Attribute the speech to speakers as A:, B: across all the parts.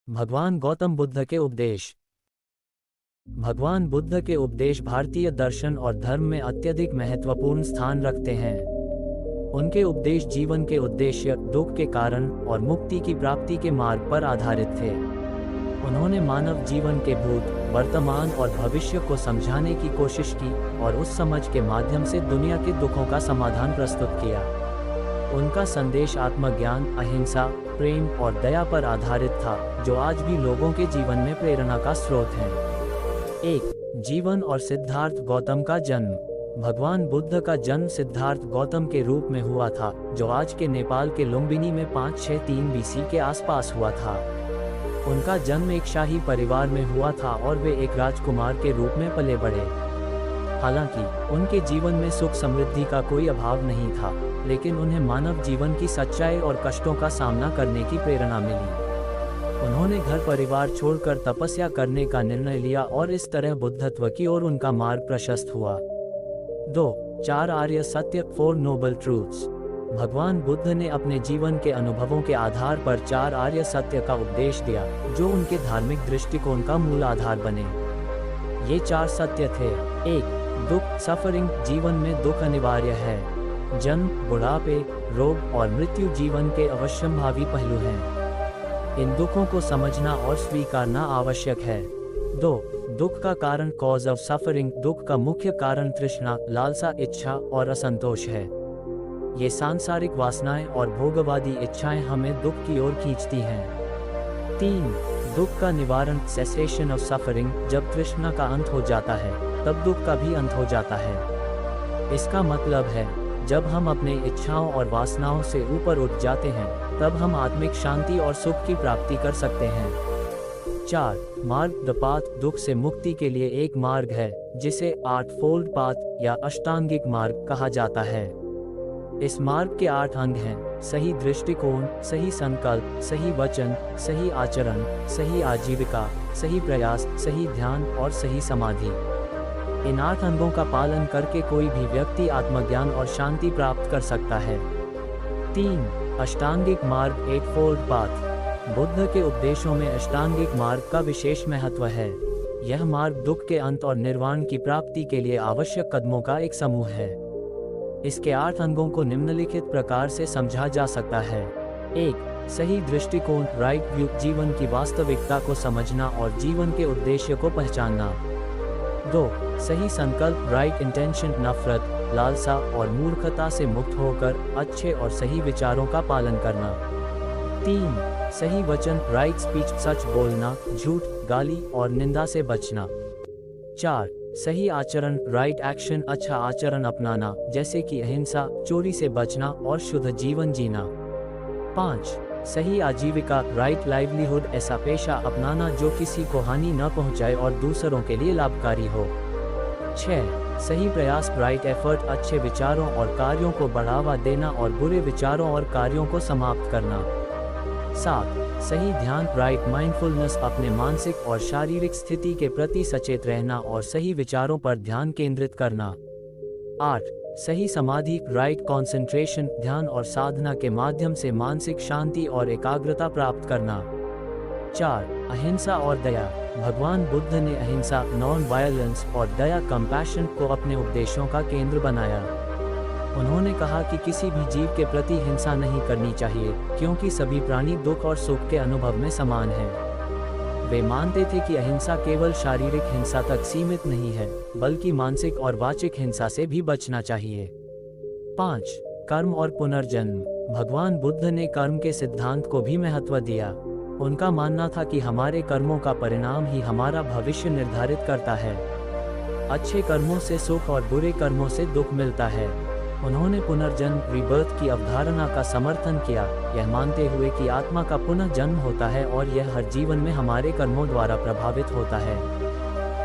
A: भगवान गौतम बुद्ध के उपदेश। भगवान बुद्ध के उपदेश भारतीय दर्शन और धर्म में अत्यधिक महत्वपूर्ण स्थान रखते हैं। उनके उपदेश जीवन के उद्देश्य, दुख के कारण और मुक्ति की प्राप्ति के मार्ग पर आधारित थे। उन्होंने मानव जीवन के भूत, वर्तमान और भविष्य को समझाने की कोशिश की और उस समझ के माध्यम से दुनिया के दुखों का समाधान प्रस्तुत किया। उनका संदेश आत्मज्ञान, अहिंसा, प्रेम और दया पर आधारित था, जो आज भी लोगों के जीवन में प्रेरणा का स्रोत है। 1. जीवन और सिद्धार्थ गौतम का जन्म। भगवान बुद्ध का जन्म सिद्धार्थ गौतम के रूप में हुआ था, जो आज के नेपाल के लुम्बिनी में 563 BC के आसपास हुआ था। उनका जन्म एक शाही परिवार में हुआ था और वे एक राजकुमार के रूप में पले बढ़े। हालांकि उनके जीवन में सुख समृद्धि का कोई अभाव नहीं था, लेकिन उन्हें मानव जीवन की सच्चाई और कष्टों का सामना करने की प्रेरणा मिली। उन्होंने घर परिवार छोड़कर तपस्या करने का निर्णय लिया और इस तरह बुद्धत्व की ओर उनका मार्ग प्रशस्त हुआ। 2. 4 आर्य सत्य, 4 नोबल ट्रूथ्स। भगवान बुद्ध ने अपने जीवन के अनुभवों के आधार पर 4 आर्य सत्य का उपदेश दिया, जो उनके धार्मिक दृष्टिकोण का मूल आधार बने। ये 4 सत्य थे। 1. दुख, सफरिंग, जीवन में दुख अनिवार्य है। जन्म, बुढ़ापे, रोग और मृत्यु जीवन के अवश्यंभावी पहलू हैं। इन दुखों को समझना और स्वीकारना आवश्यक है। 2. दुख का कारण, कॉज ऑफ सफरिंग। दुख का मुख्य कारण तृष्णा, लालसा, इच्छा और असंतोष है। ये सांसारिक वासनाएं और भोगवादी इच्छाएं हमें दुख की ओर खींचती हैं। 3. दुख का निवारण, सेसेशन ऑफ सफरिंग। जब तृष्णा का अंत हो जाता है, तब दुख का भी अंत हो जाता है। इसका मतलब है, जब हम अपने इच्छाओं और वासनाओं से ऊपर उठ जाते हैं, तब हम आत्मिक शांति और सुख की प्राप्ति कर सकते हैं। 4. मार्ग, द पाथ। दुख से मुक्ति के लिए एक मार्ग है, जिसे 8 फोल्ड पाथ या अष्टांगिक मार्ग कहा जाता है। इस मार्ग के 8 अंग हैं: सही दृष्टिकोण, सही संकल्प, सही वचन, सही आचरण, सही आजीविका, सही प्रयास, सही ध्यान और सही समाधि। इन 8 अंगों का पालन करके कोई भी व्यक्ति आत्मज्ञान और शांति प्राप्त कर सकता है। 3. अष्टांगिक मार्ग, 8 फोल्ड पाथ। बुद्ध के उपदेशों में अष्टांगिक मार्ग का विशेष महत्व है। यह मार्ग दुख के अंत और निर्वाण की प्राप्ति के लिए आवश्यक कदमों का एक समूह है। इसके 8 अंगों को निम्नलिखित प्रकार से समझा जा सकता है। 1. सही दृष्टिकोण, राइट व्यू। जीवन की वास्तविकता को समझना और जीवन के उद्देश्य को पहचानना। 2. सही संकल्प, राइट इंटेंशन। नफरत, लालसा और मूर्खता से मुक्त होकर अच्छे और सही विचारों का पालन करना। 3. सही वचन, राइट स्पीच। सच बोलना, झूठ, गाली और निंदा से बचना। 4. सही आचरण, राइट एक्शन। अच्छा आचरण अपनाना, जैसे कि अहिंसा, चोरी से बचना और शुद्ध जीवन जीना। 5. सही आजीविका, राइट लाइवलीहुड। ऐसा पेशा अपनाना जो किसी को हानि न पहुंचाए और दूसरों के लिए लाभकारी हो। 6. सही प्रयास, राइट एफर्ट। अच्छे विचारों और कार्यों को बढ़ावा देना और बुरे विचारों और कार्यों को समाप्त करना। 7. सही ध्यान, राइट माइंडफुलनेस। अपने मानसिक और शारीरिक स्थिति के प्रति सचेत रहना और सही विचारों पर ध्यान केंद्रित करना। 8. सही समाधि, राइट कंसंट्रेशन। ध्यान और साधना के माध्यम से मानसिक शांति और एकाग्रता प्राप्त करना। 4. अहिंसा और दया। भगवान बुद्ध ने अहिंसा, नॉन वायलेंस और दया, कंपैशन को अपने उपदेशों का केंद्र बनाया। उन्होंने कहा कि किसी भी जीव के प्रति हिंसा नहीं करनी चाहिए, क्योंकि सभी प्राणी दुख और सुख के अनुभव में समान हैं। वे मानते थे कि अहिंसा केवल शारीरिक हिंसा तक सीमित नहीं है, बल्कि मानसिक और वाचिक हिंसा से भी बचना चाहिए। 5. कर्म और पुनर्जन्म। भगवान बुद्ध ने कर्म के सिद्धांत को भी महत्व दिया। उनका मानना था कि हमारे कर्मों का परिणाम ही हमारा भविष्य निर्धारित करता है। अच्छे कर्मों से सुख और बुरे कर्मों से दुख मिलता है। उन्होंने पुनर्जन्म, रीबर्थ की अवधारणा का समर्थन किया, यह मानते हुए कि आत्मा का पुनः जन्म होता है और यह हर जीवन में हमारे कर्मों द्वारा प्रभावित होता है।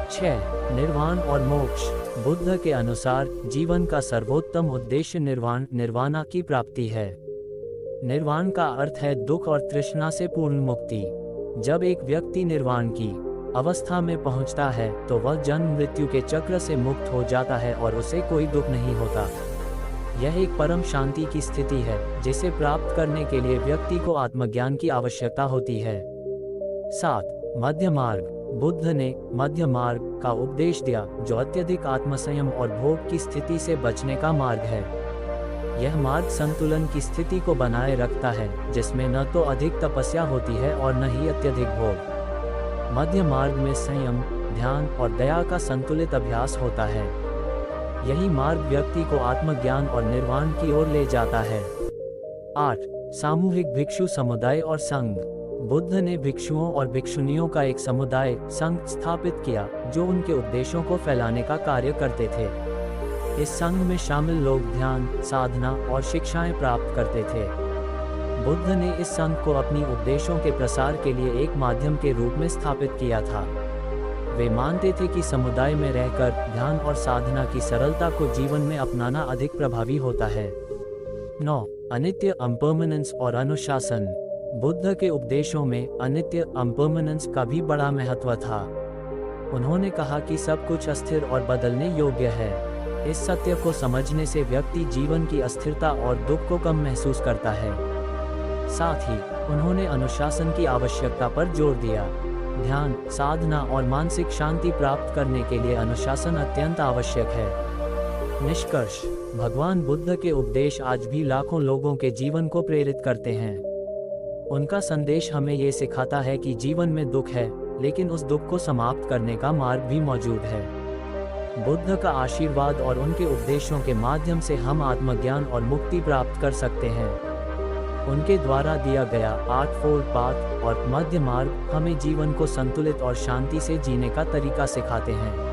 A: 6. निर्वाण और मोक्ष। बुद्ध के अनुसार जीवन का सर्वोत्तम उद्देश्य निर्वाणा की प्राप्ति है। निर्वाण का अर्थ है दुख और तृष्णा से पूर्ण मुक्ति। जब एक व्यक्ति निर्वाण की अवस्था में पहुंचता है, तो वह जन्म मृत्यु के चक्र से मुक्त हो जाता है और उसे कोई दुख नहीं होता। यह एक परम शांति की स्थिति है, जिसे प्राप्त करने के लिए व्यक्ति को आत्मज्ञान की आवश्यकता होती है। 7. मध्य मार्ग। बुद्ध ने मध्य मार्ग का उपदेश दिया, जो अत्यधिक आत्मसंयम और भोग की स्थिति से बचने का मार्ग है। यह मार्ग संतुलन की स्थिति को बनाए रखता है, जिसमें न तो अधिक तपस्या होती है और न ही अत्यधिक भोग। मध्य मार्ग में संयम, ध्यान और दया का संतुलित अभ्यास होता है। यही मार्ग व्यक्ति को आत्मज्ञान और निर्वाण की ओर ले जाता है। 8. सामूहिक भिक्षु समुदाय और संघ। बुद्ध ने भिक्षुओं और भिक्षुणियों का एक समुदाय, संघ स्थापित किया, जो उनके उपदेशों को फैलाने का कार्य करते थे। इस संघ में शामिल लोग ध्यान, साधना और शिक्षाएं प्राप्त करते थे। बुद्ध ने इस संघ को अपनी उपदेशों के प्रसार के लिए एक माध्यम के रूप में स्थापित किया था। वे मानते थे कि समुदाय में रहकर ध्यान और साधना की सरलता को जीवन में अपनाना अधिक प्रभावी होता है। 9. अनित्य, अम्पर्मनेंस और अनुशासन। बुद्ध के उपदेशों में अनित्य, अम्पर्मनेंस का भी बड़ा महत्व था। उन्होंने कहा कि सब कुछ अस्थिर और बदलने योग्य है। इस सत्य को समझने से व्यक्ति जीवन की अस्थिरता और दुख को कम महसूस करता है। साथ ही उन्होंने अनुशासन की आवश्यकता पर जोर दिया। ध्यान, साधना और मानसिक शांति प्राप्त करने के लिए अनुशासन अत्यंत आवश्यक है। निष्कर्ष, भगवान बुद्ध के उपदेश आज भी लाखों लोगों के जीवन को प्रेरित करते हैं। उनका संदेश हमें ये सिखाता है कि जीवन में दुख है, लेकिन उस दुख को समाप्त करने का मार्ग भी मौजूद है। बुद्ध का आशीर्वाद और उनके उपदेशों के माध्यम से हम आत्मज्ञान और मुक्ति प्राप्त कर सकते हैं। उनके द्वारा दिया गया 8 पाथ और मध्य मार्ग हमें जीवन को संतुलित और शांति से जीने का तरीका सिखाते हैं।